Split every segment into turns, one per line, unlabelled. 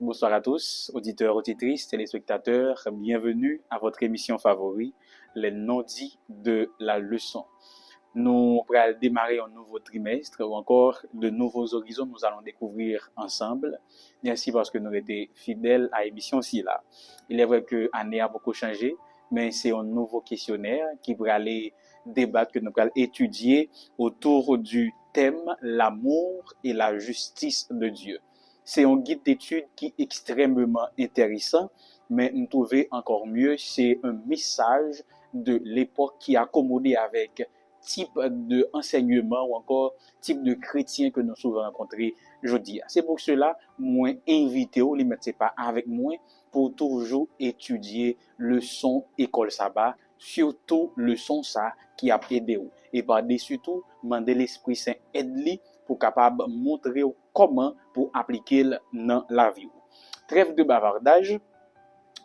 Bonsoir à tous, auditeurs, auditrices, téléspectateurs. Bienvenue à votre émission favorite, les non-dits de la leçon. Nous allons démarrer un nouveau trimestre ou encore de nouveaux horizons nous allons découvrir ensemble. Merci parce que nous avons été fidèles à l'émission ci-là. Il est vrai que l'année a beaucoup changé, mais c'est un nouveau questionnaire qui va aller débattre, que nous allons étudier autour du thème l'amour et la justice de Dieu. C'est un guide d'études qui est extrêmement intéressant, mais nous trouvons encore mieux, c'est un message de l'époque qui est accommodé avec type de enseignement ou encore type de chrétien que nous souvent rencontrés aujourd'hui. C'est pour cela, moi, invité ou les mettre pas avec moi pour toujours étudier le son école sabbat, surtout le son ça qui a aidé ou. Et par-dessus tout, demander l'Esprit Saint aide-lui pour capable montrer comment pour appliquer dans la vie. Trêve de bavardage.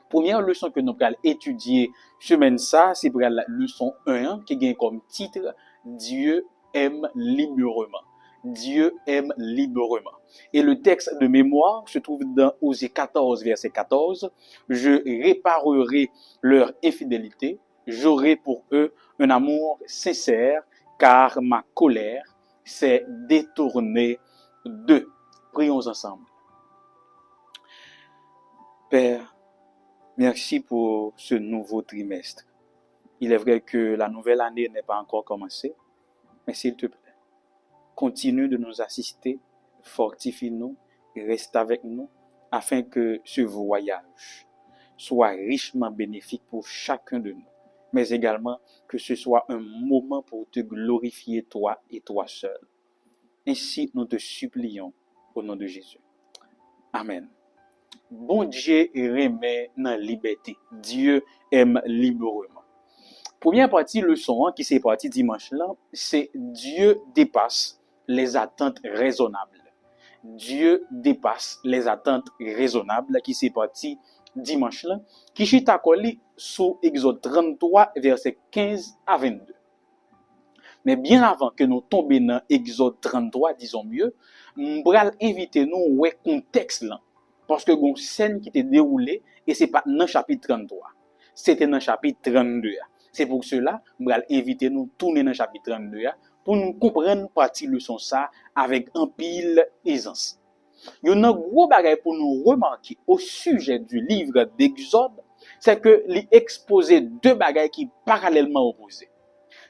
Première leçon que nous allons étudier semaine ça, c'est pour la leçon 1 qui gagne comme titre Dieu aime librement. Dieu aime librement. Et le texte de mémoire se trouve dans Osée 14, verset 14. Je réparerai leur infidélité, j'aurai pour eux un amour sincère, car ma colère s'est détournée d'eux. Prions ensemble. Père, merci pour ce nouveau trimestre. Il est vrai que la nouvelle année n'est pas encore commencée, mais s'il te plaît, continue de nous assister, fortifie-nous, reste avec nous, afin que ce voyage soit richement bénéfique pour chacun de nous, mais également que ce soit un moment pour te glorifier toi et toi seul. Ainsi, nous te supplions au nom de Jésus. Amen. Bon Dieu remet dans la liberté. Dieu aime librement. Première partie leçon qui s'est partie dimanche là, c'est Dieu dépasse les attentes raisonnables. Dieu dépasse les attentes raisonnables qui s'est partie dimanche là, qui chita collé sous Exode 33 verset 15 à 22. Mais bien avant que nous tombions dans Exode 33, disons mieux, m'bral inviter nous ouais contexte là. Parce que une scène qui était déroulée et c'est pas dans chapitre 33. C'était dans chapitre 32. C'est pour cela, m'bral inviter nous tourner dans chapitre 32 pour nous comprendre partie leçon ça avec un pile aisance. Il y a un gros bagage pour nous remarquer au sujet du livre d'Exode, c'est que il exposait deux bagages qui parallèlement opposés.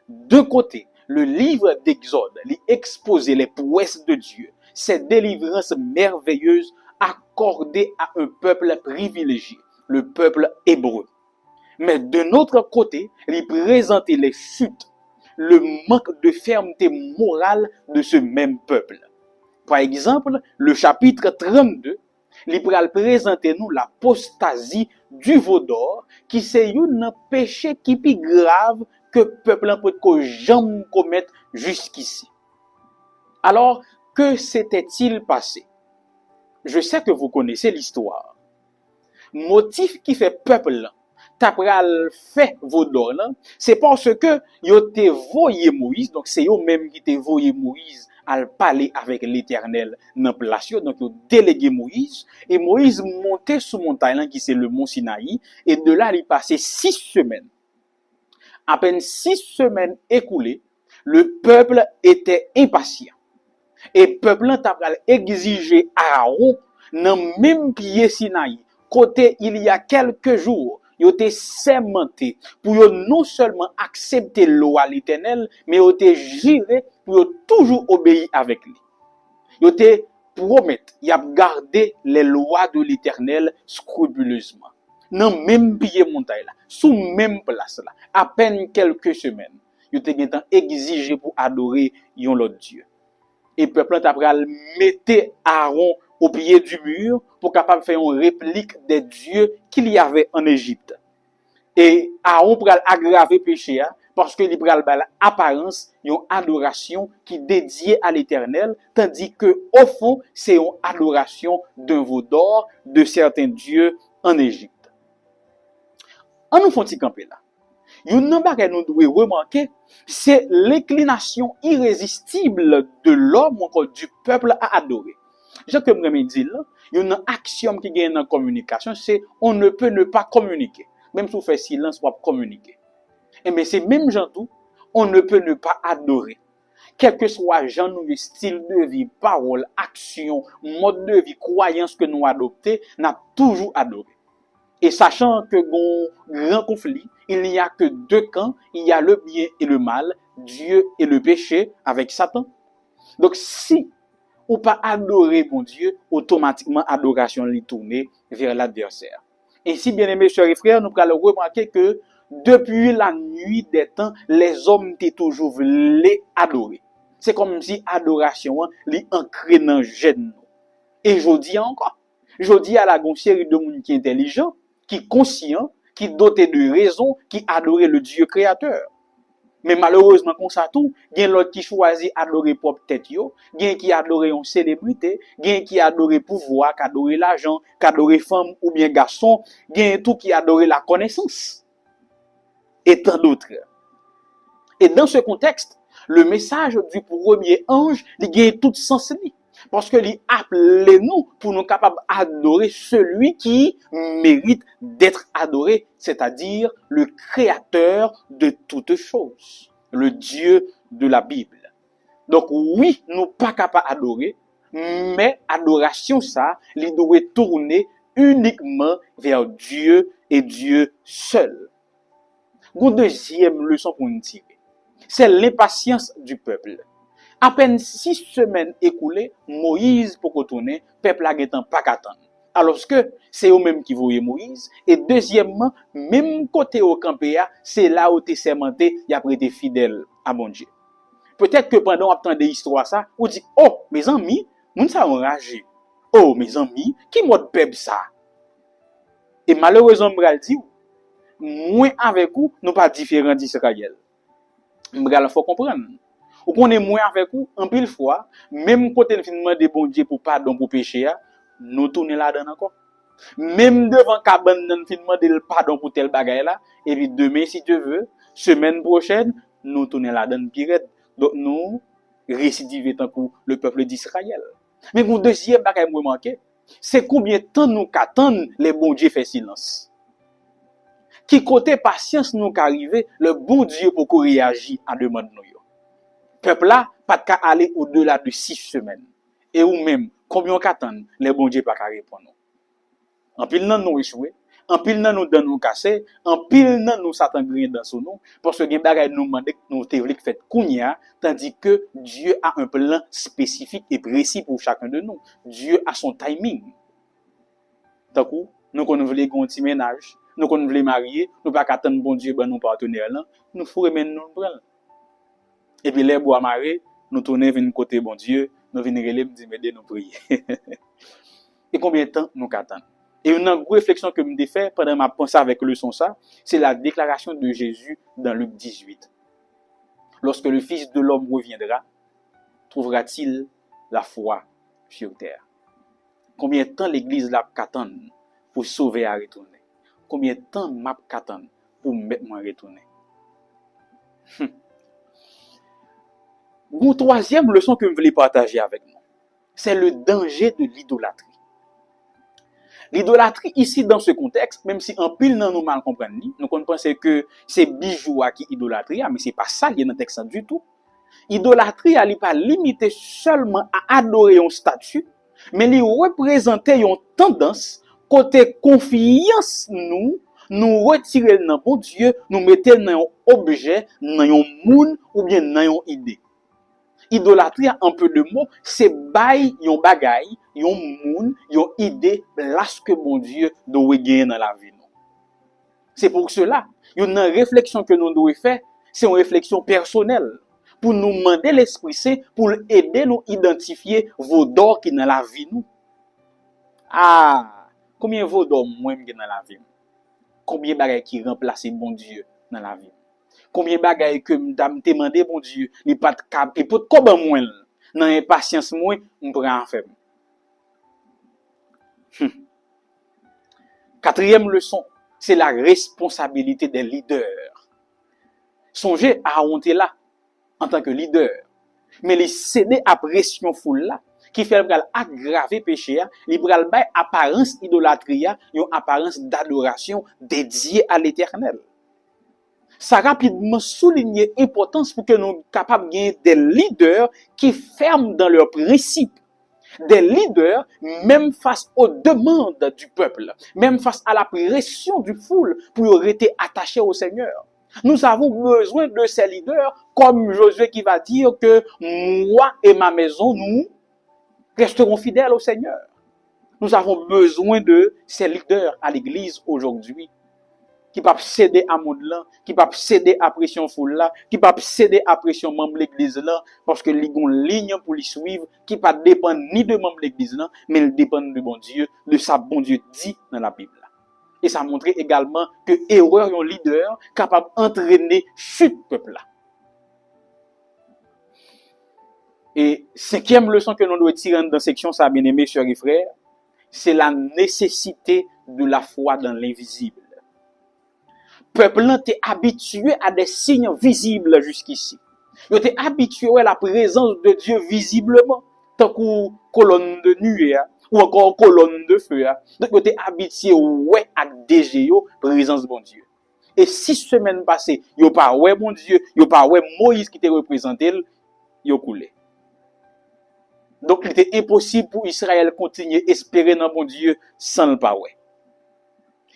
D'un côté, le livre d'Exode, il exposait les prouesses de Dieu, ces délivrances merveilleuses accordées à un peuple privilégié, le peuple hébreu. Mais de notre côté, il présentait les chutes, le manque de fermeté morale de ce même peuple. Par exemple, le chapitre 32, il présente nous l'apostasie du veau d'or, qui c'est un péché qui est plus grave que le peuple peut jamais commettre jusqu'ici. Alors, que s'était-il passé? Je sais que vous connaissez l'histoire. Motif qui fait peuple t'apral fait veau d'or là, c'est parce que yo te voyé Moïse, donc c'est eux même qui te voyé Moïse à parler avec l'Éternel dans place, donc yo délégué Moïse et Moïse montait sur montagne là qui c'est le mont Sinaï et de là il passait 6 semaines. À peine 6 semaines écoulées, le peuple était impatient. Et le peuple t'a exigé Aaron dans même pied Sinaï, côté il y a quelques jours, il était sermenté pour non seulement accepter la loi de l'Éternel, mais il était juré pour toujours obéir avec lui. Il était promettre, il a gardé les lois de l'Éternel scrupuleusement. Dans même pied montagne là, sous même place là, à peine quelques semaines, il était exigé pour adorer un autre Dieu. Et le peuple après mettre Aaron au pied du mur pour capable faire une réplique des dieux qu'il y avait en Égypte. Et Aaron pour aggraver péché parce que il pral apparence une adoration qui dédiée à l'Éternel tandis que au fond c'est une adoration d'un veau d'or de certains dieux en Égypte. On nous font camper là. Une chose que nous devons remarquer, c'est l'inclination irrésistible de l'homme, encore du peuple à adorer. Je que me dit là, il y a un axiome qui gagne dans la communication, c'est on ne peut ne pas communiquer. Même si on fait silence, on va communiquer. Et bien c'est même genre tout, on ne peut ne pas adorer. Quel que soit genre nous, style de vie, parole, action, mode de vie, croyance que nous adoptons, n'a toujours adoré. Et sachant que grand conflit, il n'y a que deux camps, il y a le bien et le mal, Dieu et le péché avec Satan. Donc si ou pas adorer bon Dieu, automatiquement adoration lui tourner vers l'adversaire. Et si bien aimés chers et frères, nous allons remarquer que depuis la nuit des temps, les hommes étaient toujours voulu adorer. C'est comme si adoration li ancré dans gène. Et je dis encore, je dis à la série de monde qui est intelligent, qui est conscient, qui est doté de raison, qui adorait le Dieu créateur. Mais malheureusement, comme ça tout, il y a l'autre qui choisit adorer propre tête yo, il y a qui adorer une célébrité, il y a qui adorer pouvoir, qui adorer l'argent, qui adorer femme ou bien garçon, il y a tout qui adorer la connaissance. Et tant d'autres. Et dans ce contexte, le message du premier ange, il gagne tout sens. Parce que il appelle nous pour nous capables d'adorer celui qui mérite d'être adoré, c'est-à-dire le créateur de toutes choses, le Dieu de la Bible. Donc oui, nous pas capables d'adorer, mais adoration ça, il doit tourner uniquement vers Dieu et Dieu seul. Une deuxième leçon pour nous tirer, c'est l'impatience du peuple. À peine 6 semaines écoulées, Moïse pour retourner, peuple a getan pas qu'attendre. Alors que c'est eux-mêmes qui voyaient Moïse. Et deuxièmement, même côté au campé, c'est là où t'es sermenté, y a été fidèle à mon Dieu. Peut-être que pendant qu'on attend des histoires ça, on dit, oh, mes amis, nous ça enragé. Oh, mes amis, qui m'a peuple ça? Et malheureusement, m'bral dit, moi avec vous, nous pas différents d'Israël. M'bral faut comprendre. Ou qu'on est moins avec vous, en pile fois, même quand on finit de bon Dieu pour pardon pour péché, nous tournons là-dedans encore. Même devant cabane, nous finit de pardon pour tel bagay là, et puis demain, si tu veux, semaine prochaine, nous tournons là-dedans pirate. Donc nous, récidivons tant pour le peuple d'Israël. Mais mon deuxième bagay moi manqué, c'est combien de temps nous qu'attendent les bons dieux fait silence. Qui côté patience nous qu'arriver, le bon Dieu pour qu'on réagisse à demande nous. Peuple là, pas qu'à aller au-delà de 6 semaines. Et ou même, combien qu'attendent, les bons dieux pas qu'à répondre. En pile nan nous échoué, en pile nan nous dans nous cassé, en pile nan nous satan grien dans son nom, parce que gen bagay nous mande nous théorie fait kounya, tandis que Dieu a un plan spécifique et précis pour chacun de nous. Dieu a son timing. Tant que nous qu'on voulait gon petit ménage, nous qu'on voulait marier, nous pas qu'attendre bon Dieu ben nous partenaire là, nous faut remettre nous prendre. Et puis les bois marés, nous tourner vers côté bon Dieu, nous venir relève dire m'aider nous prier. Et combien de temps nous attendons? Et une réflexion que me fait pendant ma pensée avec le son ça, c'est la déclaration de Jésus dans Luc 18. Lorsque le Fils de l'homme reviendra, trouvera-t-il la foi sur terre? Combien de temps l'église l'a qu'attend pour sauver et retourner? Combien de temps m'a qu'attend pour mettre moi retourner? Une troisième leçon que je voulais partager avec nous, c'est le danger de l'idolâtrie. L'idolâtrie ici dans ce contexte, même si en pile nous mal comprendre, nous pensons que c'est bijoux qui idolâtrie, mais c'est pas ça qui est dans le texte du tout. Idolâtrie elle n'est pas limitée seulement à adorer un statut, mais elle représente une tendance côté confiance nous retirer dans bon Dieu, nous mettre dans un objet, dans un monde ou bien dans une idée. Idolâtrie, en peu de mots, c'est bail yon bagay, yon moun, yon idée, place que bon Dieu doit gagner dans la vie. C'est pour cela, une réflexion que nous devons faire, c'est une réflexion personnelle. Pour nous demander l'Esprit Saint, pour aider nous identifier vos dors qui dans la vie nous. Ah, combien vos dors moins dans la vie? Combien bagay qui remplace bon Dieu dans la vie? Combien bagay que m'dam demandé bon Dieu, li pas cap, il peut comme moi dans impatience moi, m'prend en fait. Quatrième leçon, c'est la responsabilité des leaders. Songez à honte là en tant que leader, mais les céder à pression foule là, qui fait pral aggraver péché, il pral bay apparence idolâtrie, une apparence d'adoration dédiée à l'Éternel. Ça rapidement souligner l'importance pour que nous soyons capables de gagner des leaders qui ferment dans leurs principes. Des leaders, même face aux demandes du peuple, même face à la pression du foule, pour rester attachés au Seigneur. Nous avons besoin de ces leaders, comme Josué qui va dire que moi et ma maison, nous resterons fidèles au Seigneur. Nous avons besoin de ces leaders à l'église aujourd'hui, qui ne peuvent pas céder à monde là, qui ne peuvent pas céder à pression foule là, qui ne peuvent pas céder à pression membre de l'église là, parce que ils ont une ligne pour les suivre, qui ne pas dépendre ni de membre de l'église là, mais ils dépendent de bon Dieu, de sa bon Dieu dit dans la Bible. Et ça montre également que erreur un leader capable d'entraîner chute peuple là. Et cinquième leçon que nous devons tirer dans section ça, bien aimé chers et frères, c'est la nécessité de la foi dans l'invisible. Peuple est habitué à des signes visibles jusqu'ici. Il était habitué à la présence de Dieu visiblement, tant que colonne de nuée ou encore colonne de feu. Donc il était habitué ouais à DG présence de bon Dieu. Et 6 semaines passées, il pas ouais bon Dieu, il pas ouais Moïse qui était représenté, il coulé. Donc il était impossible pour Israël continuer à espérer dans bon Dieu sans le pas ouais.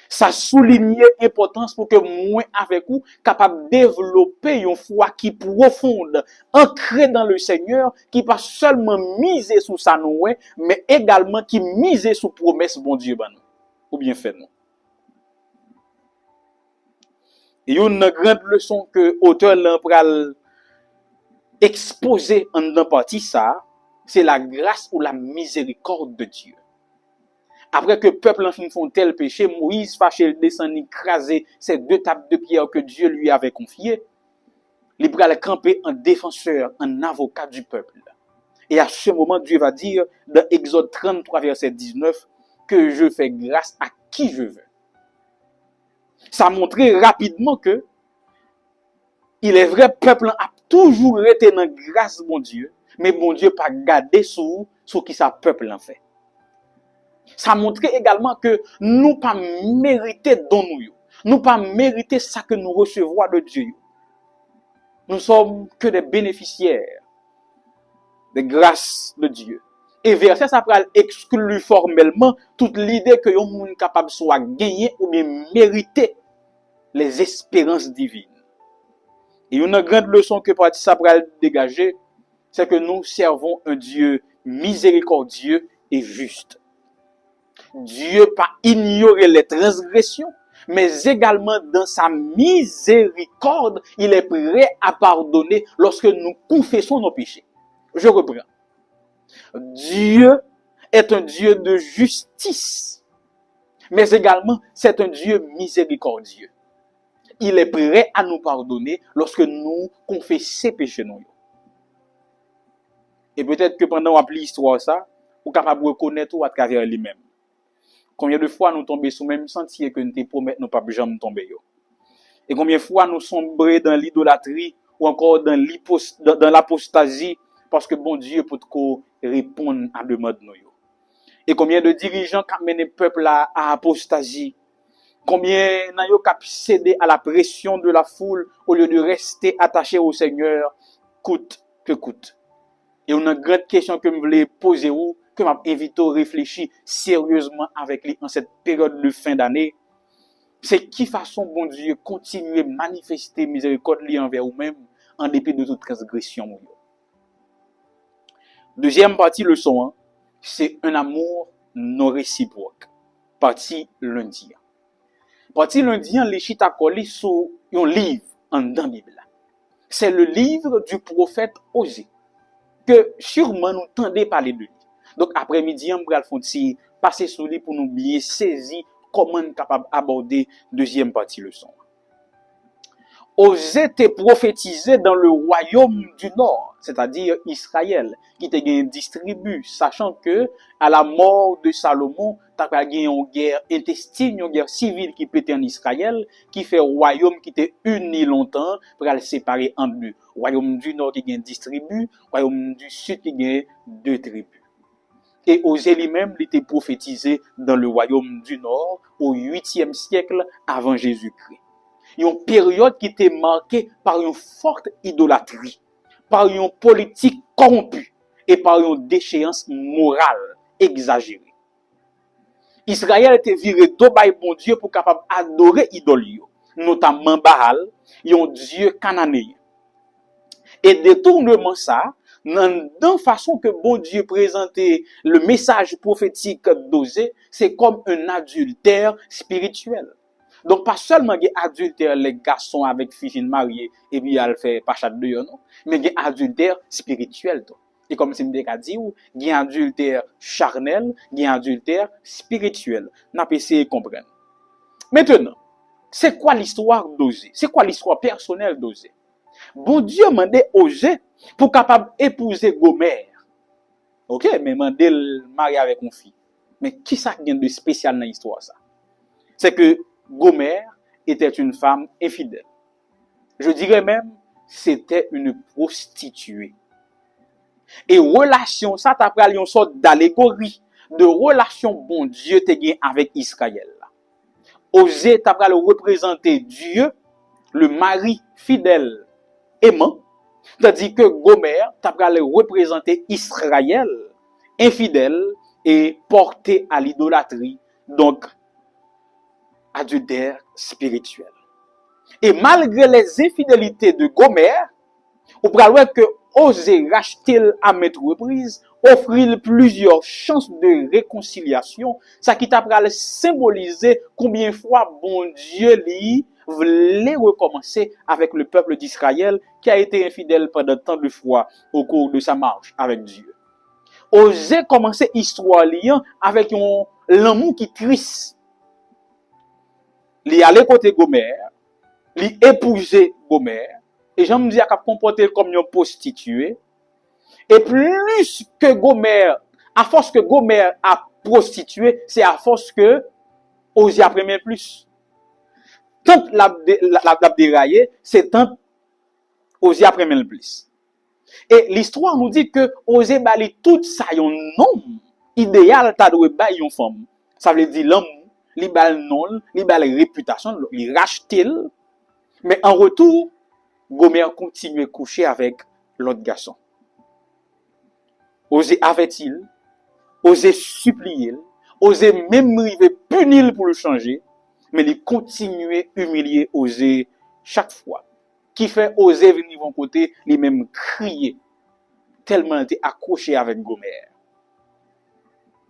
Ça souligne l'importance pour que moi avec vous capable de développer une foi qui profonde, ancrée dans le Seigneur, qui pas seulement miser sur sa nous, mais également qui miser sur promesse bon Dieu ban nous, ou bien fait nous. Et une grande leçon que auteur l'empral exposer en dans partie ça, c'est la grâce ou la miséricorde de Dieu. Après que le peuple en fin font tel péché, Moïse fâché descend écraser ces 2 tables de pierre que Dieu lui avait confiées. Il pral camper en défenseur, en avocat du peuple. Et à ce moment, Dieu va dire dans Exode 33 verset 19 que je fais grâce à qui je veux. Ça montrait rapidement que il est vrai peuple a toujours été dans grâce bon Dieu, mais bon Dieu pas gardé sur qui ça peuple en fait. Ça montrait également que nous pas mérité don nous pas mérité ça que nous recevons de Dieu. Nous sommes que des bénéficiaires des grâces de Dieu. Et verset ça pral exclut formellement toute l'idée que yon moun capable soit gagner ou bien mériter les espérances divines. Et une grande leçon que partie ça pral dégager, c'est que nous servons un Dieu miséricordieux et juste. Dieu pas ignorer les transgressions, mais également dans sa miséricorde, il est prêt à pardonner lorsque nous confessons nos péchés. Je reprends. Dieu est un Dieu de justice, mais également c'est un Dieu miséricordieux. Il est prêt à nous pardonner lorsque nous confessons péchés nous. Et peut-être que pendant qu'on appelle l'histoire ça, vous êtes capable de reconnaître à travers lui-même. Combien de fois nous tombons sous le même sentier que nous te promettons nous pas jamais tomber. Et combien de fois nous sombrons dans l'idolâtrie ou encore dans l'apostasie parce que bon Dieu peut répondre à demande nous. Et combien de dirigeants qui mènent le peuple à apostasie. Combien n'ont pas cédé à la pression de la foule au lieu de rester attachés au Seigneur coûte que coûte. Et une grande question que je voulais poser ou que m'invite à réfléchir sérieusement avec lui en cette période de fin d'année, c'est qui façon bon Dieu continuer à manifester miséricorde envers vous-même en dépit de toute transgression. Deuxième partie leçon 1, c'est un amour non réciproque. Partie lundi. Partie lundi, les chita collé sur un livre en dans la Bible. C'est le livre du prophète Osée que sûrement nous tendez parler de lui. Donc après-midi, on va passer sur lui pour nous bien saisir comment nous capable aborder deuxième partie leçon. Osée était prophétisé dans le royaume du Nord, c'est-à-dire Israël, qui était distribué, sachant que à la mort de Salomon, t'as gagné une guerre intestine, une guerre civile qui pétait en Israël, qui fait royaume qui était uni longtemps, pour le séparer en deux. Royaume du Nord qui est distribué, royaume du Sud qui est 2 tribus. Et Osée lui-même, il était prophétisé dans le royaume du Nord au 8e siècle avant Jésus-Christ. Une période qui était marquée par une forte idolâtrie, par une politique corrompue et par une déchéance morale exagérée. Israël était viré d'au bay bon Dieu pour capable adorer idole, notamment Baal, un dieu cananéen. Et détournement ça, dans façon que bon Dieu présentait le message prophétique d'Osée, c'est comme un adultère spirituel. Donc, pas seulement il y a adultère les garçons avec filles mariées et puis elle fait pas chat de non, mais il y a adultère spirituel. Et comme c'est me dit, il y a adultère charnel, il y a adultère spirituel. N'a pas essayé de comprendre. Maintenant, c'est quoi l'histoire d'Osée? C'est quoi l'histoire personnelle d'Osée? Bon Dieu m'a demandé Osée pour capable épouser Gomer. OK, mais m'a demandé le marier avec une fille. Mais qui ça vient de spécial dans l'histoire ça? C'est que Gomer était une femme infidèle. Je dirais même c'était une prostituée. Et relation ça t'a pris une sorte d'allégorie de relation bon Dieu te gain avec Israël. Osée t'a pris représenter Dieu, le mari fidèle aimant, tandis que Gomer t'a pris représenter Israël infidèle et porté à l'idolâtrie, donc adultère spirituel. Et malgré les infidélités de Gomer, on peut voir que Osée racheter à maintes reprises, offrir plusieurs chances de réconciliation, ça qui t'a symboliser combien de fois bon Dieu lui voulait recommencer avec le peuple d'Israël qui a été infidèle pendant tant de fois au cours de sa marche avec Dieu. Osée commencer histoire liant avec l'amour qui triste. Li allait côté Gomer, li épouser Gomer, et j'en me dis à comporter comme une prostituée. Et plus que Gomer, à force que Gomer a prostitué, c'est à force que Osée a pris plus. Tant la déraillé, c'est tant Osée a pris plus. Et l'histoire nous dit que Osée bali tout ça un nom idéal ta doit ba une femme. Ça veut dire l'homme, li bal non, li bal réputation, li rachète. Mais en retour, Gomer continue à coucher avec l'autre garçon. Osée avait-il, osé supplier, osé même river punir pour le changer, mais il continue à humilier Osée chaque fois. Qui fait Osée venir de côté, il même crier, tellement il était accroché avec Gomer.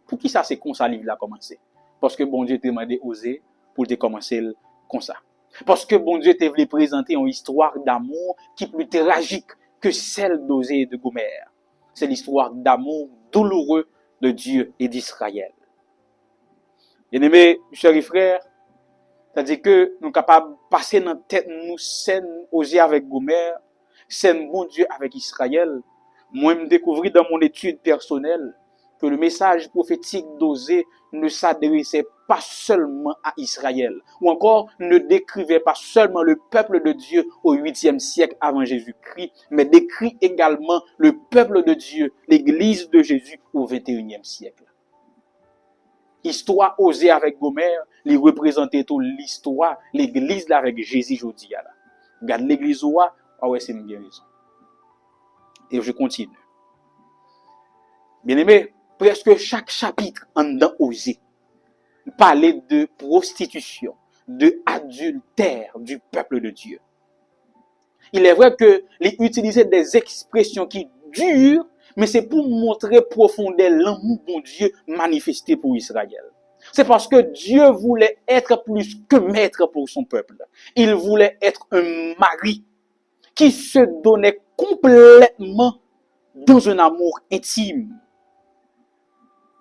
Pour qui ça c'est comme ça livre a commencé? Parce que bon Dieu t'a demandé Osée pour te commencer comme ça. Parce que bon Dieu t'a voulu présenter une histoire d'amour qui est plus tragique que celle d'Osée et de Gomer. C'est l'histoire d'amour douloureux de Dieu et d'Israël. Bien-aimés, chers et frères, c'est-à-dire que nous sommes capables de passer dans la tête nous scène Osée avec Gomer, scène bon Dieu avec Israël. Moi, je découvrir dans mon étude personnelle que le message prophétique d'Osée ne s'adressait pas seulement à Israël, ou encore ne décrivait pas seulement le peuple de Dieu au 8e siècle avant Jésus-Christ, mais décrit également le peuple de Dieu, l'église de Jésus au 21e siècle. Histoire Osée avec Gomer, les représentait tout l'histoire, l'église là avec Jésus aujourd'hui là. Regarde l'église ouah, ah ouais, c'est une bien raison. Et je continue. Bien-aimé, presque chaque chapitre en dedans Osée parlait de prostitution, de adultère du peuple de Dieu. Il est vrai que les utiliser des expressions qui durent, mais c'est pour montrer profondément l'amour de Dieu manifesté pour Israël. C'est parce que Dieu voulait être plus que maître pour son peuple. Il voulait être un mari qui se donnait complètement dans un amour intime.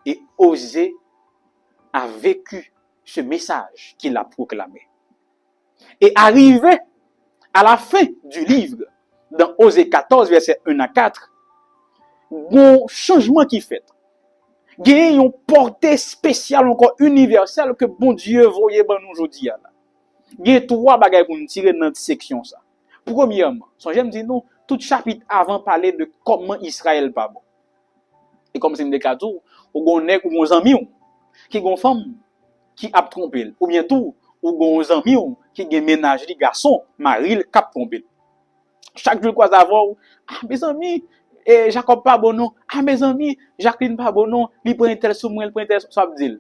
Et Osée a vécu ce message qu'il a proclamé. Et arrivé à la fin du livre, dans Osée 14, versets 1 à 4, un changement qui fait. Il y a une portée spéciale, encore universelle, que bon Dieu voyait dans nous aujourd'hui. Il y a trois bagages pour nous tirer dans cette section. Ça. Premièrement, j'aime dire non, tout chapitre avant parlait de comment Israël pas bon. Et comme c'est une décadou, ou gon nèg ou gon ami qui gon femme qui a trompé ou bien tout ou gon ami qui gen ménage li garçon mari cap trompé. Chaque jour quoi savoir mes amis Jacob pas bon non, mes amis Jacqueline pas bon non, li prend tel sou moi, il prend tel ça dit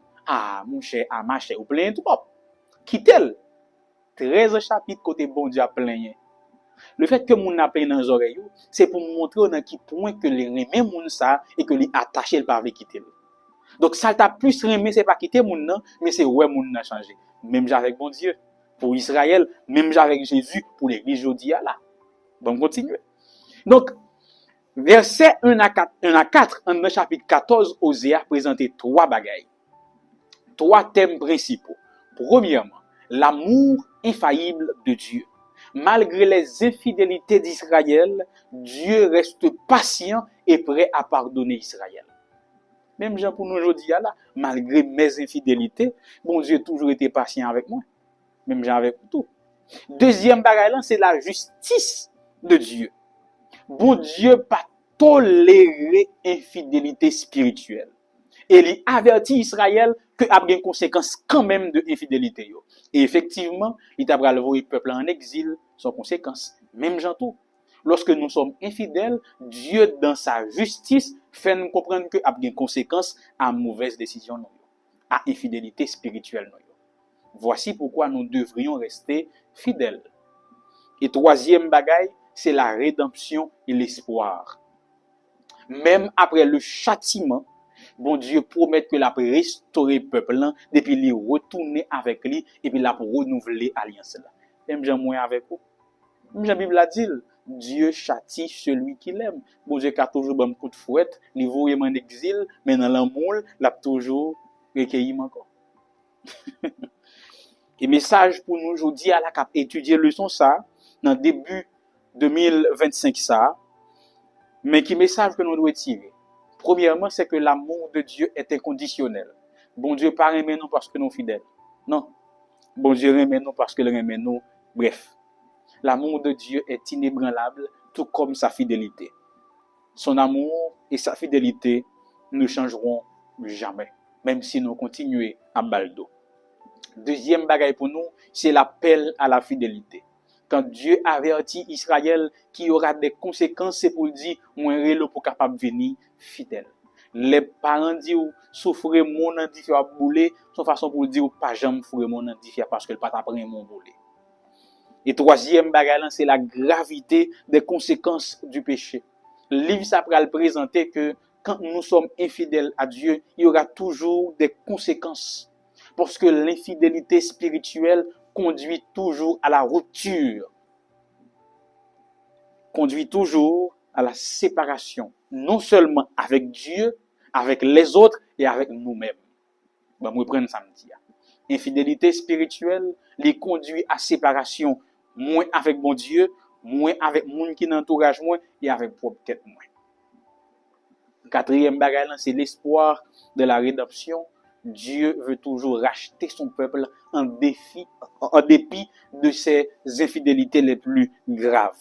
mon cher ma chère ou plein trop. Quitte-le 13 chapitres côté bon Dieu a plein. Le fait que moun a plein dans les oreilles, c'est pour montrer dans qui point que les remet moun ça et que les attaché le pas avec quitter. Donc ça t'a plus remet c'est pas quitter moun nan, mais c'est ouais moun n'a changé. Même avec bon Dieu pour Israël, même avec Jésus pour l'église aujourd'hui là. Bon continuer. Donc verset 1 à 4 dans le chapitre 14 Osée a présenté trois bagailles. Trois thèmes principaux. Premièrement, l'amour infaillible de Dieu. Malgré les infidélités d'Israël, Dieu reste patient et prêt à pardonner Israël. Même Jean pour nous aujourd'hui là, malgré mes infidélités, bon Dieu a toujours été patient avec moi. Même Jean avec tout. Deuxième bagaille là, c'est la justice de Dieu. Bon Dieu pas tolérer infidélité spirituelle. Et il avertit Israël que y a des conséquences quand même de infidélité. Et effectivement, il t'a envoyé le peuple en exil sans conséquences. Même Jean tout. Lorsque nous sommes infidèles, Dieu, dans sa justice, fait nous comprendre que y a des conséquences à mauvaise décision, à infidélité spirituelle. Voici pourquoi nous devrions rester fidèles. Et troisième bagaille, c'est la rédemption et l'espoir. Même après le châtiment, bon Dieu promet que la restaurer peuple là, depuis les retourner avec lui et puis la pour renouveler alliance là. Même Jean moins avec vous. Même Jean Bible a dit, Dieu châtie celui qui l'aime. Bon Dieu a toujours bon coup de fouette, il voyait en exil, mais dans l'amour, l'a toujours recueilli encore. Et message pour nous aujourd'hui à la cap étudier leçon ça dans début 2025 ça, mais qui message que nous devons tirer. Premièrement, c'est que l'amour de Dieu est inconditionnel. Bon Dieu pas aimer nous parce que nous fidèles. Non. Bon Dieu aime nous parce que il aime nous. Bref. L'amour de Dieu est inébranlable, tout comme sa fidélité. Son amour et sa fidélité ne changeront jamais, même si nous continuons à baldo. Deuxième bagaille pour nous, c'est l'appel à la fidélité. Quand Dieu avertit Israël qu'il y aura des conséquences, c'est pour dire, moi, relo pour capable venir fidèle. Les parents disent, souffrez mon indifférent bouler, son façon pour dire, pas jamais souffrez mon indifférent parce que le pas t'apprend mon bouler. Et troisième bagage, c'est la gravité des conséquences du péché. Le livre ça va le présenter que quand nous sommes infidèles à Dieu, il y aura toujours des conséquences. Parce que l'infidélité spirituelle conduit toujours à la rupture, conduit toujours à la séparation, non seulement avec Dieu, avec les autres et avec nous-mêmes. Bon, je vais prendre samedi. Infidélité spirituelle les conduit à séparation, moins avec bon Dieu, moins avec monde qui n'entourage moins et avec propre tête moins. Quatrième bagage, c'est l'espoir de la rédemption. Dieu veut toujours racheter son peuple en dépit de ses infidélités les plus graves.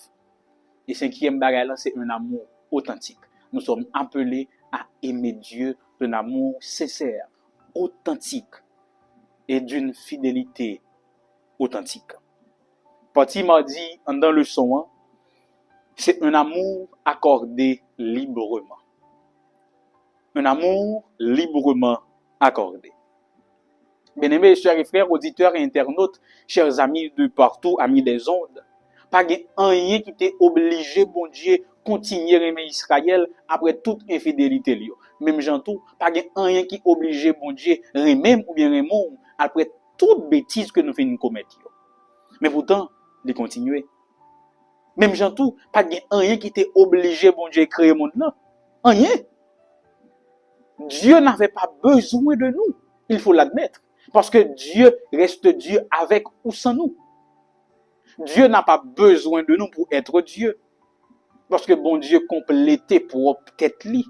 Et cinquième bagage, c'est un amour authentique. Nous sommes appelés à aimer Dieu d'un amour sincère, authentique et d'une fidélité authentique. Parti m'a dit dans le son, c'est un amour accordé librement. Un amour librement accordé. Bien-aimés, chers frères, auditeurs et internautes, chers amis de partout, amis des ondes, pas rien qui t'est obligé, bon Dieu, continuer à aimer Israël après toute infidélité. Même Jean tout, pas rien qui obligé, bon Dieu, aimer ou bien aimer après toute bêtise que nous faisons commettre. Mais pourtant, de continuer. Même Jean tout, pas rien qui t'est obligé, bon Dieu, créer le monde là. Rien. Dieu n'avait pas besoin de nous. Il faut l'admettre. Parce que Dieu reste Dieu avec ou sans nous. Dieu n'a pas besoin de nous pour être Dieu. Parce que bon Dieu complétait pour être lui.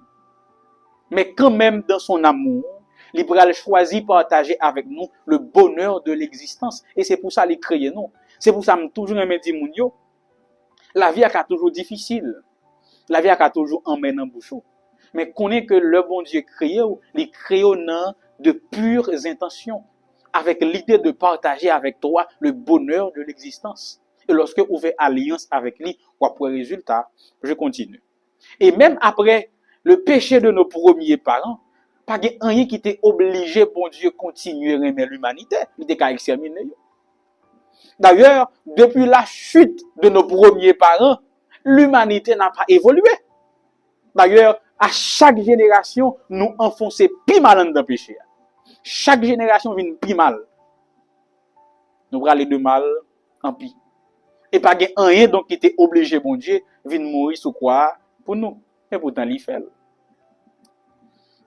Mais quand même dans son amour, il a choisi de partager avec nous le bonheur de l'existence. Et c'est pour ça qu'il a créé nous. C'est pour ça que je toujours aimé dire, la vie est toujours difficile. La vie est toujours emmène en bouchon. mais connaît que le bon Dieu créé, il crée de pures intentions, avec l'idée de partager avec toi le bonheur de l'existence. Et lorsque vous faites alliance avec lui, après résultat, je continue. Et même après le péché de nos premiers parents, pas rien qui était obligé, bon Dieu, continuer à aimer l'humanité. Il était qu'à exterminer. D'ailleurs, depuis la chute de nos premiers parents, l'humanité n'a pas évolué. D'ailleurs, à chaque génération, nous enfonçons plus mal dans le péché. Chaque génération vient plus mal. Nous allons aller de mal en pire. Et pas rien donc qui était obligé, bon Dieu, vient mourir sous quoi pour nous. Et pourtant, il fait.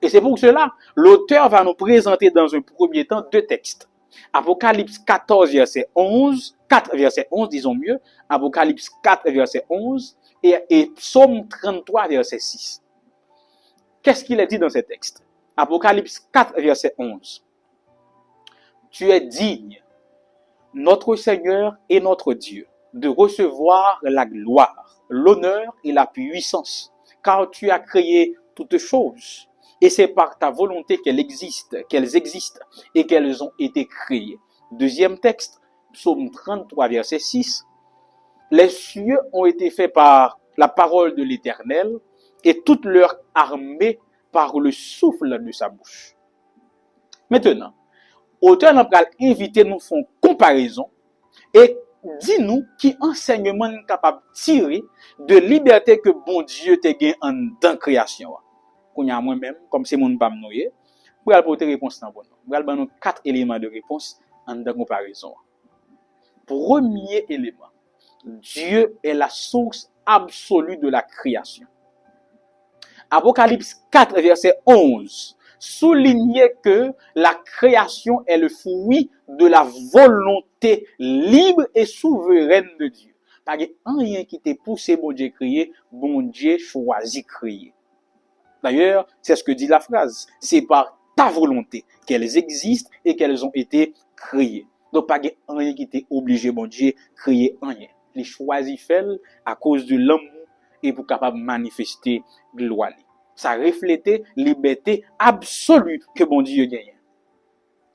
Et c'est pour cela, l'auteur va nous présenter dans un premier temps deux textes. Apocalypse 14, verset 11, 4, verset 11, disons mieux, Apocalypse 4, verset 11, et Psaume 33, verset 6. Qu'est-ce qu'il est dit dans ces textes? Apocalypse 4, verset 11. Tu es digne, notre Seigneur et notre Dieu, de recevoir la gloire, l'honneur et la puissance, car tu as créé toutes choses. Et c'est par ta volonté qu'elles existent et qu'elles ont été créées. Deuxième texte, Psaume 33, verset 6. Les cieux ont été faits par la parole de l'Éternel et toute leur armée par le souffle de sa bouche. Maintenant, auteur n'a pas invité nous font comparaison et dis-nous qui enseignement est capable de tirer de liberté que bon Dieu t'a gagné en dans création. Qu'on y a moi-même, comme c'est mon pas noyer, pour apporter réponse dans bon. Pour aller nous 4 éléments de réponse en dans comparaison. Premier élément, Dieu est la source absolue de la création. Apocalypse 4, verset 11, soulignait que la création est le fruit de la volonté libre et souveraine de Dieu. Pas rien qui t'est poussé, bon Dieu créé, bon Dieu choisit créer. D'ailleurs, c'est ce que dit la phrase. C'est par ta volonté qu'elles existent et qu'elles ont été créées. Donc, pas rien qui t'est obligé, bon Dieu, créer rien. Les choisit fait à cause de l'amour et pour capable manifester gloire. Ça reflétait liberté absolue que bon Dieu gagne.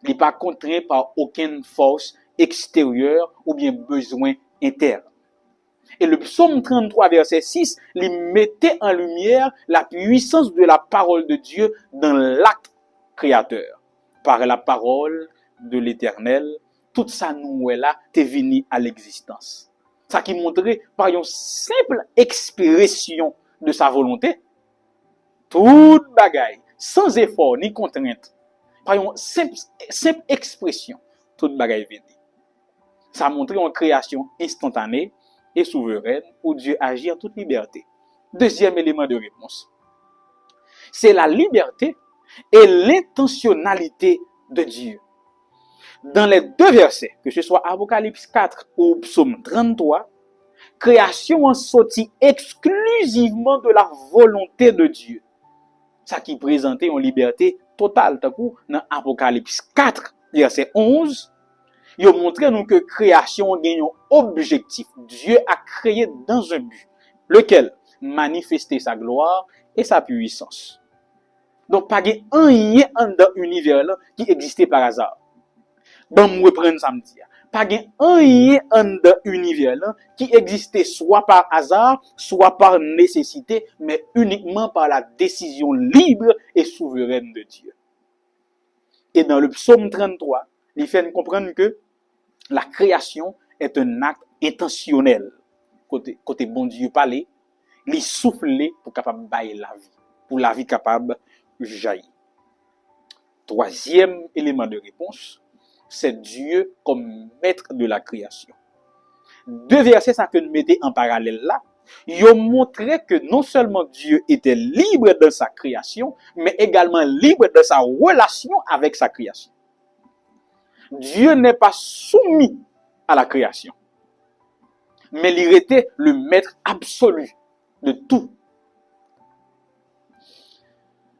Il n'est pas contraint par aucune force extérieure ou bien besoin interne. Et le psaume 33, verset 6, il mettait en lumière la puissance de la parole de Dieu dans l'acte créateur. Par la parole de l'Éternel, toute sa nouelle-là t'est venue à l'existence. Ça qui montrait par une simple expression de sa volonté, toute bagaille, sans effort ni contrainte, par une simple expression, toute bagaille venue. Ça montrait une création instantanée et souveraine où Dieu agit en toute liberté. Deuxième élément de réponse, c'est la liberté et l'intentionnalité de Dieu. Dans les deux versets, que ce soit Apocalypse 4 ou Psaume 33, création en sortit exclusivement de la volonté de Dieu. Ça qui présentait une liberté totale. Dans Apocalypse 4, verset 11, il montre nous que création a un objectif. Dieu a créé dans un but, lequel manifester sa gloire et sa puissance. Donc, pas rien dans l'univers qui existait par hasard. Bon, je reprends samedi. Pas rien dans l'univers qui existait soit par hasard, soit par nécessité, mais uniquement par la décision libre et souveraine de Dieu. Et dans le psaume 33, il fait comprendre que la création est un acte intentionnel. Côté bon Dieu parler, il souffler pour capable bailler la vie, pour la vie capable jaillir. Troisième élément de réponse, c'est Dieu comme maître de la création. Deux versets ça que nous mettons en parallèle là, ils ont montré que non seulement Dieu était libre dans sa création, mais également libre dans sa relation avec sa création. Dieu n'est pas soumis à la création, mais il était le maître absolu de tout.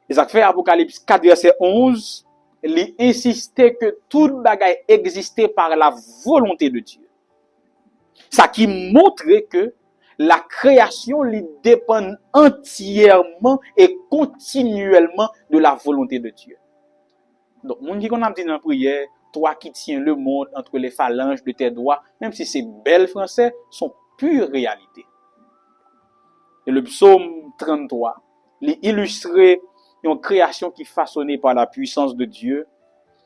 Et ça fait Apocalypse 4, verset 11, il insistait que toute bagaille existait par la volonté de Dieu. Ça qui montrait que la création lui dépend entièrement et continuellement de la volonté de Dieu. Donc, mon qui qu'on a dit dans la prière, toi qui tiens le monde entre les phalanges de tes doigts, même si c'est bel français, sont pure réalité. Et le psaume 33, il illustrait une création qui est façonnée par la puissance de Dieu.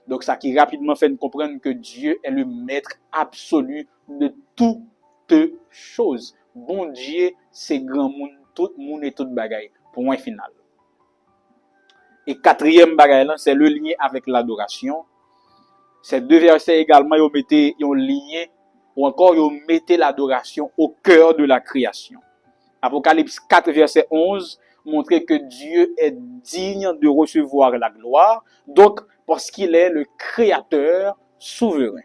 Donc, ça qui rapidement fait nous comprendre que Dieu est le maître absolu de toutes choses. Bon Dieu, c'est grand monde, tout monde et toute bagaille. Point final. Et quatrième bagaille, c'est le lien avec l'adoration. Ces deux versets également, ils mettaient un lien, ou encore ils mettaient l'adoration au cœur de la création. Apocalypse 4, verset 11, montrait que Dieu est digne de recevoir la gloire, donc parce qu'il est le créateur souverain.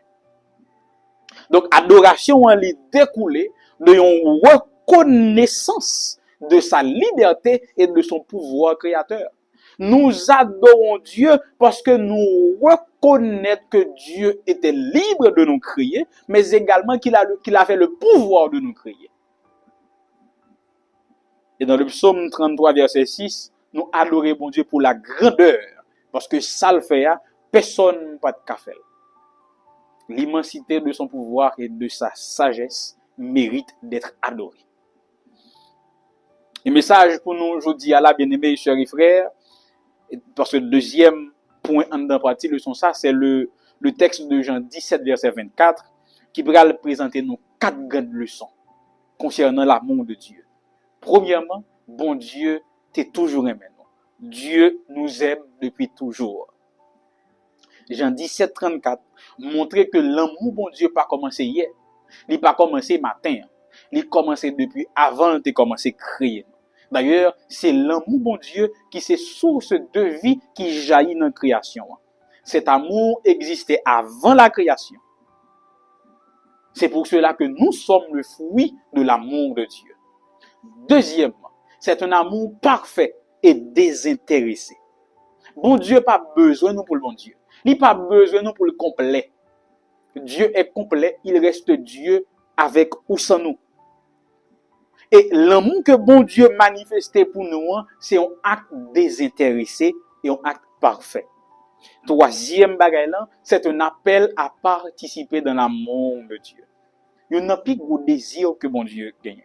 Donc, adoration en lui découlée de une reconnaissance de sa liberté et de son pouvoir créateur. Nous adorons Dieu parce que nous reconnaissons que Dieu était libre de nous créer, mais également qu'il avait le pouvoir de nous créer. Et dans le psaume 33, verset 6, nous adorons bon Dieu pour la grandeur, parce que ça le fait, personne pas de café. L'immensité de son pouvoir et de sa sagesse mérite d'être adoré. Le message pour nous aujourd'hui, à la bien-aimés, chers et frères, parce que le deuxième point en partie de son ça, c'est le texte de Jean 17, verset 24, qui va présenter nous 4 grandes leçons concernant l'amour de Dieu. Premièrement, bon Dieu, t'es toujours aimé. Dieu nous aime depuis toujours. Jean 17, 34, montrer que l'amour bon Dieu pas commencé hier. Il pas commencé matin. Il commencé depuis avant de commencer à créer. D'ailleurs, c'est l'amour bon Dieu qui c'est source de vie qui jaillit dans la création. Cet amour existait avant la création. C'est pour cela que nous sommes le fruit de l'amour de Dieu. Deuxièmement, c'est un amour parfait et désintéressé. Bon Dieu pas besoin de nous pour le bon Dieu. Il n'a pas besoin de nous pour le complet. Dieu est complet, il reste Dieu avec ou sans nous. Et l'amour que bon Dieu manifestait pour nous, c'est un acte désintéressé et un acte parfait. Troisième bagaille là, c'est un appel à participer dans l'amour de Dieu. Il n'y a pas de désir que bon Dieu gagne.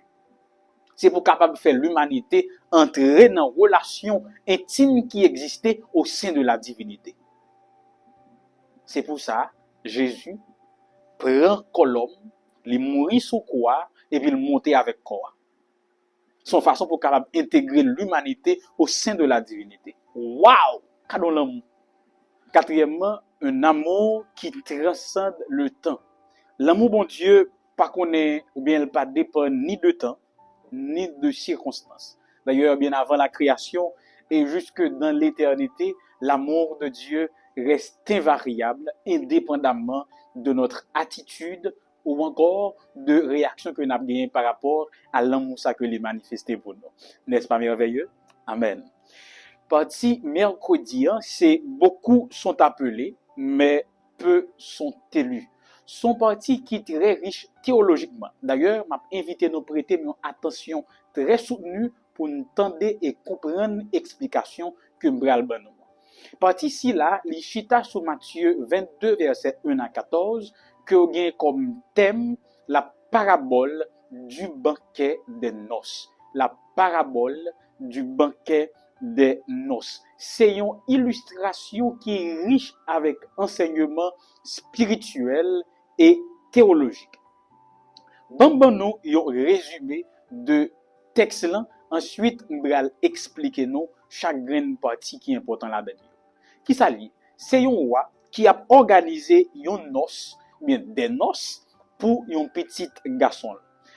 C'est pour capable de faire l'humanité entrer dans une relation intime qui existait au sein de la divinité. C'est pour ça, Jésus prend colombe, il mourit sous croix et puis il monte avec corps. Son façon pour capable intégrer l'humanité au sein de la divinité. Waouh! Cadeau l'amour. Quatrièmement, un amour qui transcende le temps. L'amour bon Dieu, pas connaît ou bien elle pas dépend ni de temps ni de circonstances. D'ailleurs, bien avant la création et jusque dans l'éternité, l'amour de Dieu reste invariable, indépendamment de notre attitude ou encore de réaction que nous avons gagné par rapport à l'amour que les manifesté pour nous. N'est-ce pas merveilleux? Amen. Partie mercredi, c'est beaucoup sont appelés, mais peu sont élus. Son parti qui est très riche théologiquement. D'ailleurs, m'a invité nous prêter une attention très soutenue pour nous tendre et comprendre l'explication que m'bral ban nous. Parti ici là, li chita sous Matthieu 22 verset 1 à 14 que gagne comme thème la parabole du banquet des noces. La parabole du banquet des noces. C'est une illustration qui est riche avec enseignement spirituel et théologique. Bon nous un résumé de texte là, ensuite on va expliquer nous chaque grande partie qui est important là-dedans. Qui ça li? C'est un roi qui a organisé une noce, bien des noces pour un petit garçon.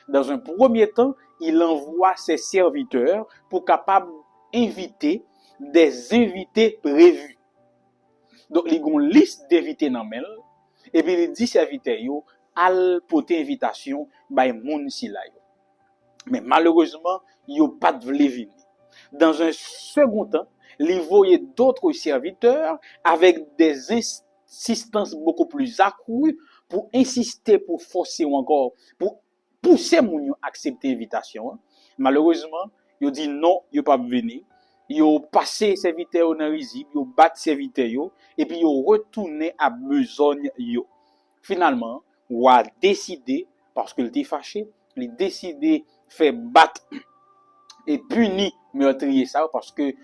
Dans un premier temps, il envoie ses serviteurs pour capable inviter des invités prévus. Donc il y a une liste d'invités dans mail et puis il dit serviteurs yo al porter invitation bay moun si la yo. Mais malheureusement, yo pas de vle venir. Dans un second temps, il voyait d'autres serviteurs avec des insistances beaucoup plus accrues pour insister, pour forcer ou encore pour pousser moun yo accepter invitation. Malheureusement, yo dit non, yo pas venir. Yo passé serviteur dans risque, yo bat serviteur yo et puis yo retourné à besogne yo. Finalement, ou a décidé parce qu'il était fâché, il décidé faire battre et punir meurtrier ça parce que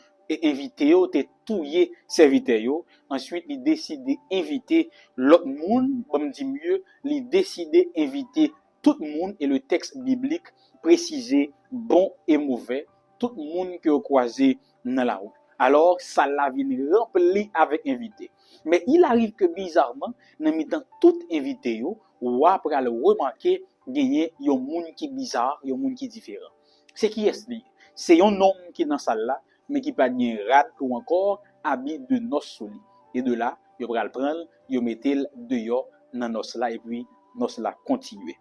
invité yo te touyer serviteur yo. Ensuite, il décidé inviter l'autre monde, bon dit mieux, il décidé inviter tout le monde et le texte biblique précisé bon et mauvais, tout le monde qui a croisé dans la route. Alors, ça l'a venu rempli avec invité. Mais il arrive que bizarrement, dans mi-temps tout invité yo, ou après le remarquer, gagner yon monde qui bizarre, yon monde qui différent. C'est qui est-ce li? C'est un homme qui dans salle là, mais qui pas bien rad ou encore habit de noces soli. Et de là, yo pral prendre, yo mettel dehors dans noces là et puis noces là continuer.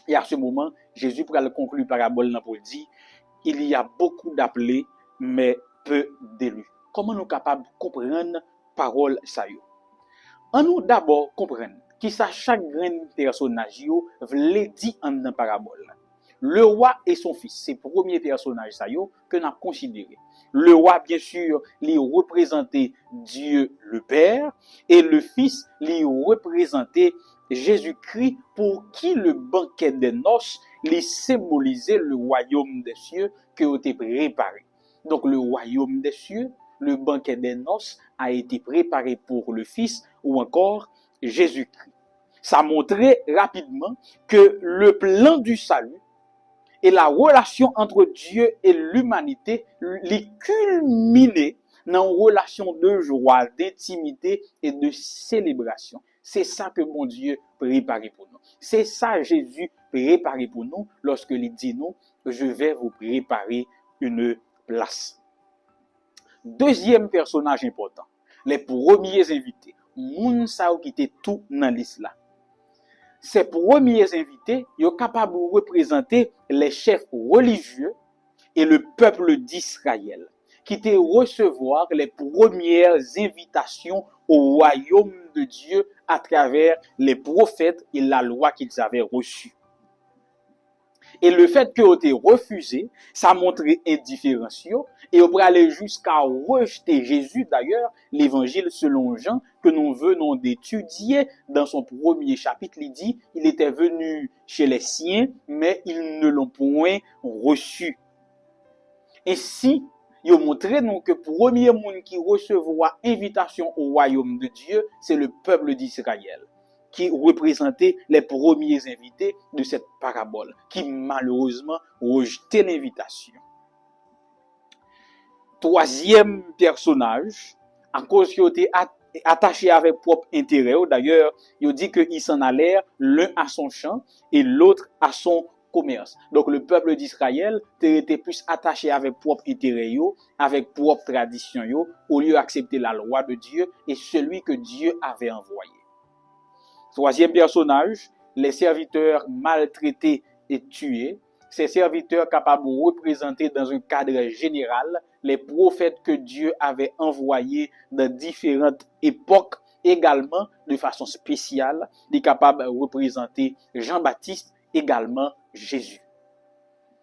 Et à ce moment, Jésus pral conclure parabole là pour dire, il y a beaucoup d'appelés mais peu d'élus. Comment nous capables de comprendre parole ça yo? On nous d'abord comprendre qui ça chaque grand personnage yo vle dit en dans parabole. Le roi et son fils, c'est le premier personnage ça yo que nous avons considéré. Le roi, bien sûr, il représentait Dieu le Père et le fils, il représentait Jésus-Christ pour qui le banquet des noces, il symbolisait le royaume des cieux qui a été préparé. Donc le royaume des cieux, le banquet des noces a été préparé pour le fils ou encore Jésus-Christ. Ça montrait rapidement que le plan du salut et la relation entre Dieu et l'humanité les culminait dans une relation de joie, d'intimité et de célébration. C'est ça que mon Dieu préparait pour nous. C'est ça Jésus préparait pour nous lorsque il dit nous, je vais vous préparer une place. Deuxième personnage important, les premiers invités. Moun sa qui était tout dans l'islam. Ces premiers invités, ils sont capables de représenter les chefs religieux et le peuple d'Israël, qui étaient recevoir les premières invitations au royaume de Dieu à travers les prophètes et la loi qu'ils avaient reçue. Et le fait qu'ils ont été refusés, ça montrait indifférence. Et on pourrait aller jusqu'à rejeter Jésus, d'ailleurs, l'évangile selon Jean, que nous venons d'étudier dans son premier chapitre, il dit, il était venu chez les siens, mais ils ne l'ont point reçu. Ainsi, il a montré nous que le premier monde qui recevra invitation au royaume de Dieu, c'est le peuple d'Israël, qui représentait les premiers invités de cette parabole, qui malheureusement rejetaient l'invitation. Troisième personnage, à cause qu'il était attaché avec propre intérêt, d'ailleurs, il dit qu'ils s'en allèrent l'un à son champ et l'autre à son commerce. Donc le peuple d'Israël était plus attaché avec propre intérêt, avec propre tradition, au lieu d'accepter la loi de Dieu et celui que Dieu avait envoyé. Troisième personnage, les serviteurs maltraités et tués. Ces serviteurs capables de représenter dans un cadre général les prophètes que Dieu avait envoyés dans différentes époques, également de façon spéciale, les capables de représenter Jean-Baptiste, également Jésus.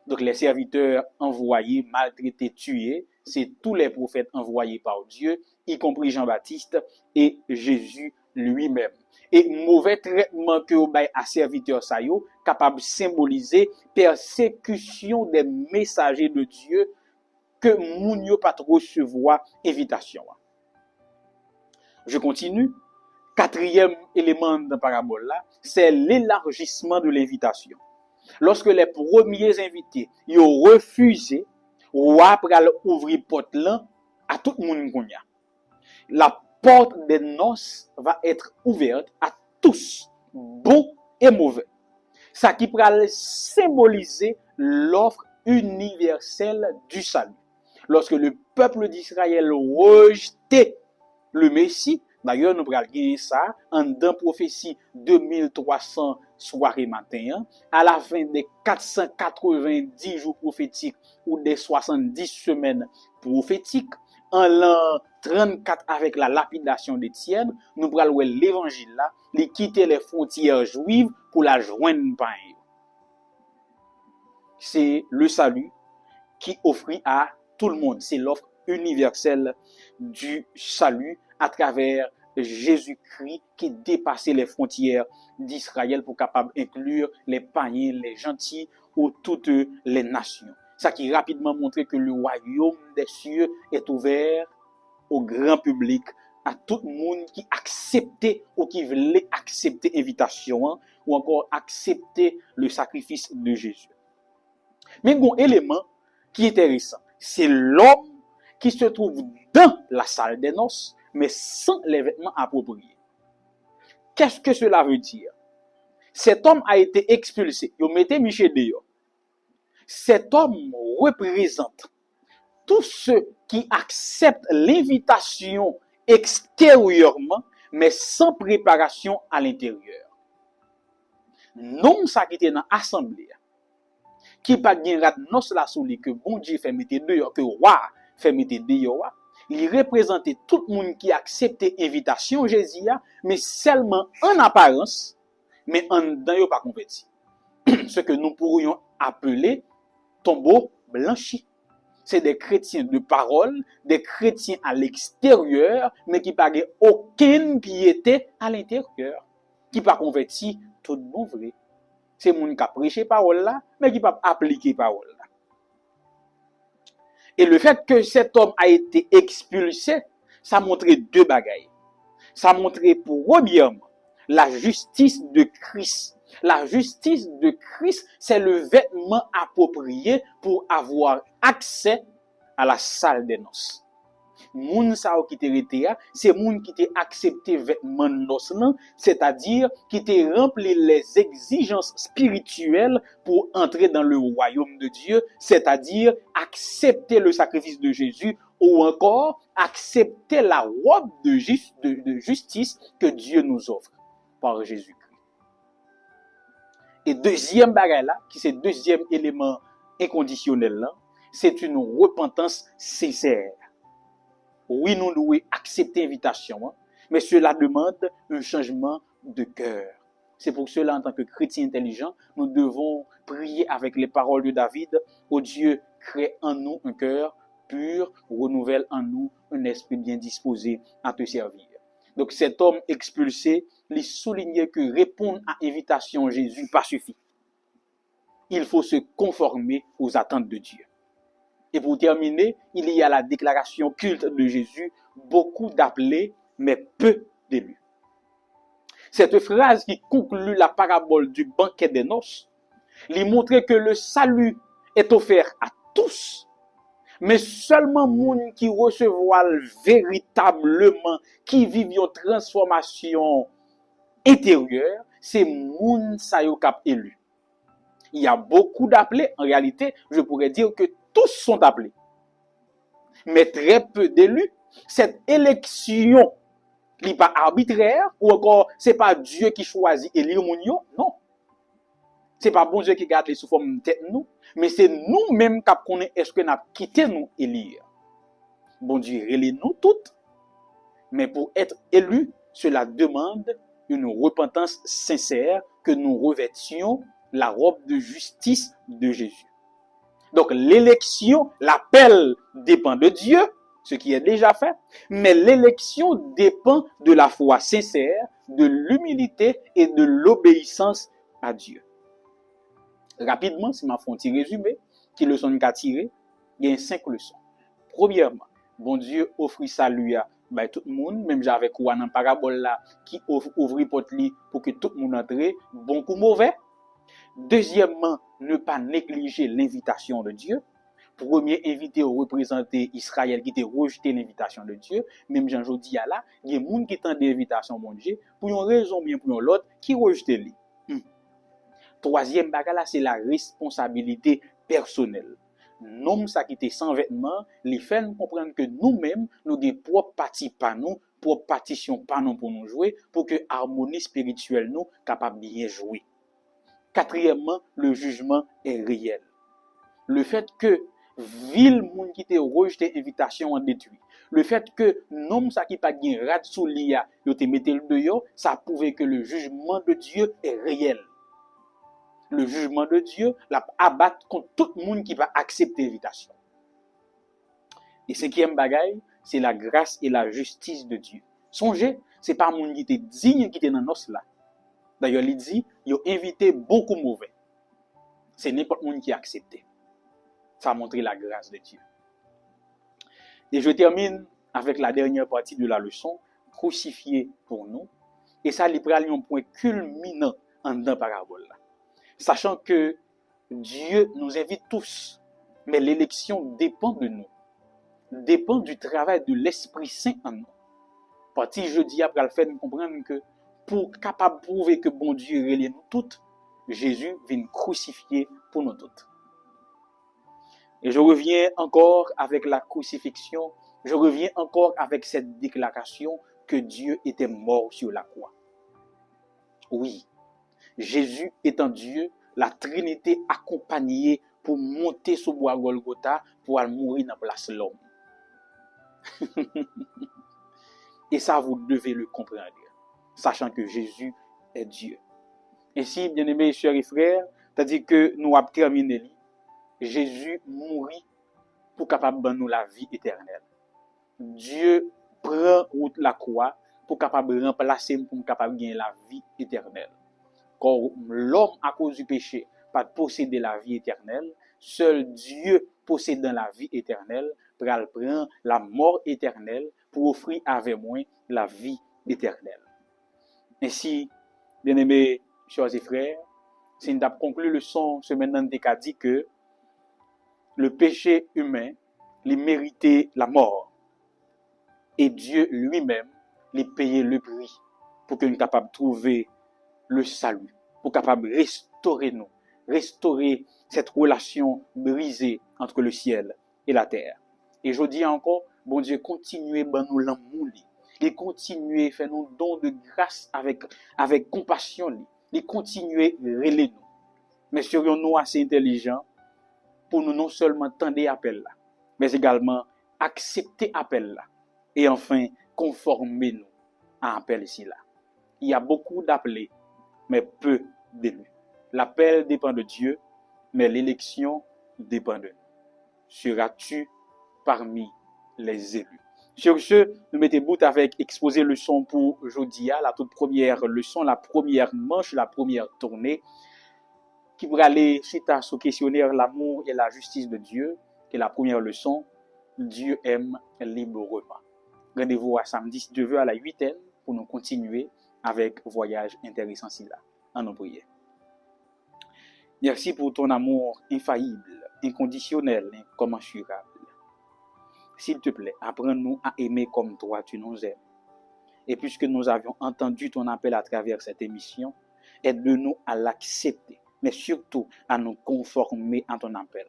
Donc les serviteurs envoyés, maltraités, tués, c'est tous les prophètes envoyés par Dieu, y compris Jean-Baptiste et Jésus lui-même. Et mauvais traitement que vous à serviteur ça yo capable de symboliser persécution des messagers de Dieu que moun yo pas recevoir invitation. Je continue. Quatrième élément de la parabole là, c'est l'élargissement de l'invitation. Lorsque les premiers invités yo refusé, ou après ouvrir porte là à tout le monde qu'on y a. La porte des noces va être ouverte à tous, bons et mauvais. Ça qui va symboliser l'offre universelle du salut. Lorsque le peuple d'Israël rejetait le Messie, d'ailleurs nous allons gagner ça en dans prophétie 2300 soirées matin, à la fin des 490 jours prophétiques ou des 70 semaines prophétiques, en l'an 34 avec la lapidation d'Étienne, nous prenons l'évangile là, les quitter les frontières juives pour la joindre par eux. c'est le salut qui offrit à tout le monde. C'est l'offre universelle du salut à travers Jésus-Christ qui dépassait les frontières d'Israël pour capable inclure les païens, les gentils ou toutes les nations. Ça qui rapidement montrait que le royaume des cieux est ouvert au grand public, à tout le monde qui acceptait ou qui voulait accepter l'invitation ou encore accepter le sacrifice de Jésus. Mais un élément qui est intéressant, c'est l'homme qui se trouve dans la salle des noces, mais sans les vêtements appropriés. Qu'est-ce que cela veut dire? Cet homme a été expulsé. Vous mettez Michel dehors. Cet homme représente tous ceux qui acceptent l'invitation extérieurement, mais sans préparation à l'intérieur. Non, ça qui était dans l'assemblée, qui pas gen rat non la souli que bon Dieu fait mettre dehors, que roi fait mettre dehors, il représentait tout le monde qui acceptait l'invitation Jésus, mais seulement en apparence, mais en dedans yo pas converti. Ce que nous pourrions appeler tombeau blanchi. C'est des chrétiens de parole, des chrétiens à l'extérieur, mais qui n'ont aucune piété à l'intérieur, qui pas converti tout bon vrai. C'est moun qui a prêché parole là, mais qui pas appliqué parole là. Et le fait que cet homme a été expulsé, ça montrait deux bagailles. Ça montrait premièrement la justice de Christ. La justice de Christ, c'est le vêtement approprié pour avoir accès à la salle des noces. Moun sa qui te rete, c'est moun qui te accepté vêtement noces, c'est-à-dire qui te rempli les exigences spirituelles pour entrer dans le royaume de Dieu, c'est-à-dire accepter le sacrifice de Jésus ou encore accepter la robe de justice que Dieu nous offre par Jésus-Christ. Et deuxième bagage là, qui c'est deuxième élément inconditionnel là, c'est une repentance sincère. Oui, nous devons accepter l'invitation, mais cela demande un changement de cœur. C'est pour cela, en tant que chrétiens intelligents, nous devons prier avec les paroles de David. Ô Dieu, crée en nous un cœur pur, renouvelle en nous un esprit bien disposé à te servir. Donc cet homme expulsé, il soulignait que répondre à l'invitation Jésus pas suffit. Il faut se conformer aux attentes de Dieu. Et pour terminer, il y a la déclaration culte de Jésus, beaucoup d'appelés, mais peu d'élus. Cette phrase qui conclut la parabole du banquet des noces, lui montrait que le salut est offert à tous, mais seulement moun qui recevoir véritablement, qui vivent une transformation intérieure, c'est moun sa yo k'ap élu. Il y a beaucoup d'appelés, en réalité, je pourrais dire que tous sont appelés. Mais très peu d'élus. Cette élection n'est pas arbitraire, ou encore, c'est pas Dieu qui choisit élire moun yo, non. C'est pas bon Dieu qui garde les sous forme tête nous, mais c'est nous-mêmes qui connaissons est-ce que nous avons quitté nous élire. Bon Dieu, relève nous toutes, mais pour être élu, cela demande une repentance sincère, que nous revêtions la robe de justice de Jésus. Donc l'élection, l'appel dépend de Dieu, ce qui est déjà fait, mais l'élection dépend de la foi sincère, de l'humilité et de l'obéissance à Dieu. Rapidement, si je fais un petit résumé, qui leçon qu'a tiré, il y a 5 leçons. Premièrement, bon Dieu offre salut à tout le monde, même j'avais quoi dans parabole là, qui ouvre porte li pour que tout le monde entre, bon coup mauvais. Deuxièmement, ne pas négliger l'invitation de Dieu. Premier, invité ou représenter Israël qui a rejeté l'invitation de Dieu. Même Jean dit là, il y a des gens qui tendent l'invitation de Dieu, pour une raison bien pour l'autre, qui rejette lui. Troisième bagage là, c'est la responsabilité personnelle. Nom ça qui était sans vêtements, les fait nous comprendre que nous-mêmes, nous avons propre partie pas nous, propre partition pas nous pour nous jouer, pour que harmonie spirituelle nous capable bien jouer. Quatrièmement, le jugement est réel. Le fait que ville moun qui te rejeté invitation en détruit. Le fait que nom ça qui pas gen rat sou lia, yo te mette le dehors, ça prouve que le jugement de Dieu est réel. le jugement de Dieu, la abattre contre tout le monde qui va accepter l'invitation. Et cinquième bagaille, c'est la grâce et la justice de Dieu. Songez, c'est pas monde qui était digne qui était dans nos là. D'ailleurs, il dit, il a invité beaucoup mauvais. C'est n'importe monde qui a accepté. Ça a montré la grâce de Dieu. Et je termine avec la dernière partie de la leçon, crucifié pour nous. Et ça, il prend un point culminant en dans parabole là. Sachant que Dieu nous invite tous, mais l'élection dépend de nous, dépend du travail de l'Esprit Saint en nous. Parti jeudi après le fait nous comprendre que pour capable prouver que bon Dieu relie nous toutes, Jésus vient crucifier pour nous toutes. Et je reviens encore avec la crucifixion, je reviens encore avec cette déclaration que Dieu était mort sur la croix. Oui, Jésus étant Dieu, la Trinité accompagnée pour monter sur bois Golgotha pour aller mourir dans la place de l'homme. Et ça, vous devez le comprendre, sachant que Jésus est Dieu. Ainsi, bien-aimés chers et frères, c'est-à-dire que nous avons terminé. Jésus mourit pour capable de nous la vie éternelle. Dieu prend route la croix pour capable remplacer pour capable gagner la vie éternelle. Car l'homme à cause du péché pas posséder la vie éternelle, seul Dieu possédant la vie éternelle prend la mort éternelle pour offrir avec moi la vie éternelle. Ainsi, bien-aimés chers et frères, si nous avons conclu le son semaine dernière dit que le péché humain, il méritait la mort. Et Dieu lui-même, il payait le prix pour que nous soyons capables de trouver le salut, pour capable restaurer nous, restaurer cette relation brisée entre le ciel et la terre. Et je dis encore, bon Dieu, continuez à nous l'amour, et continuez à faire nous don de grâce avec compassion, et continuez à relayer nous. Mais serions-nous assez intelligents pour nous non seulement tendre appel là, mais également accepter appel là, et enfin conformer nous à appel ici là. Il y a beaucoup d'appelés, mais peu d'élus. L'appel dépend de Dieu, mais l'élection dépend de nous. Seras-tu parmi les élus? Sur ce, nous mettons bout avec exposer leçon pour aujourd'hui, la toute première leçon, la première manche, la première tournée, qui pourrait aller suite à ce questionnaire l'amour et la justice de Dieu, qui est la première leçon, Dieu aime librement. Rendez-vous à samedi, si Dieu veut, à la 8h pour nous continuer avec voyage intéressant là, en nos prières. Merci pour ton amour infaillible, inconditionnel, incommensurable. S'il te plaît, apprends-nous à aimer comme toi tu nous aimes. Et puisque nous avions entendu ton appel à travers cette émission, aide-nous à l'accepter, mais surtout à nous conformer à ton appel.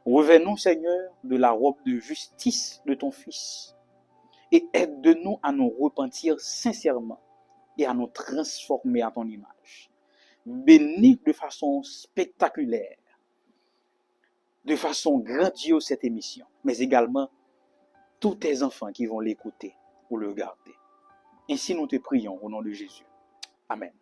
Revenons, Seigneur, de la robe de justice de ton Fils et aide-nous à nous repentir sincèrement et à nous transformer à ton image. Bénis de façon spectaculaire, de façon grandiose cette émission, mais également tous tes enfants qui vont l'écouter ou le regarder. Ainsi nous te prions au nom de Jésus. Amen.